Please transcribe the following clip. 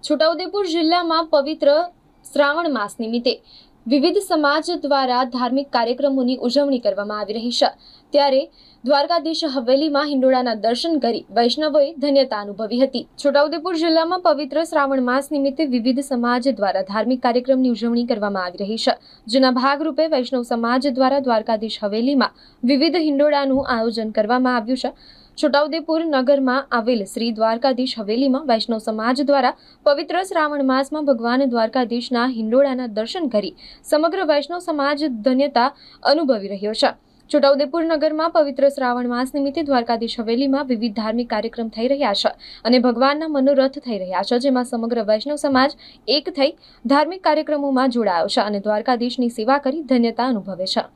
છોટાઉદેપુર જિલ્લામાં પવિત્ર શ્રાવણ માસ નિમિત્તે વિવિધ સમાજ દ્વારા ધાર્મિક કાર્યક્રમોની ઉજવણી કરવામાં આવી રહી છે। ત્યારે દ્વારકાધીશ હવેલીમાં હિંડોળાના દર્શન કરી વૈષ્ણવોએ ધન્યતા અનુભવી હતી। છોટાઉદેપુર જિલ્લામાં પવિત્ર શ્રાવણ માસ નિમિત્તે વિવિધ સમાજ દ્વારા ધાર્મિક કાર્યક્રમની ઉજવણી કરવામાં આવી રહી છે, જેના ભાગરૂપે વૈષ્ણવ સમાજ દ્વારા દ્વારકાધીશ હવેલીમાં વિવિધ હિંડોળાનું આયોજન કરવામાં આવ્યું છે। છોટાઉદેપુર નગરમાં આવેલ શ્રી દ્વારકાધીશ હવેલીમાં વૈષ્ણવ સમાજ દ્વારા પવિત્ર શ્રાવણ માસમાં ભગવાન દ્વારકાધીશના હિંડોળાના દર્શન કરી સમગ્ર વૈષ્ણવ સમાજ ધન્યતા અનુભવી રહ્યો છે। છોટાઉદેપુર નગરમાં પવિત્ર શ્રાવણ માસ નિમિત્તે દ્વારકાધીશ હવેલીમાં વિવિધ ધાર્મિક કાર્યક્રમ થઈ રહ્યા છે અને ભગવાનના મનોરથ થઈ રહ્યા છે, જેમાં સમગ્ર વૈષ્ણવ સમાજ એક થઈ ધાર્મિક કાર્યક્રમોમાં જોડાયો છે અને દ્વારકાધીશની સેવા કરી ધન્યતા અનુભવે છે।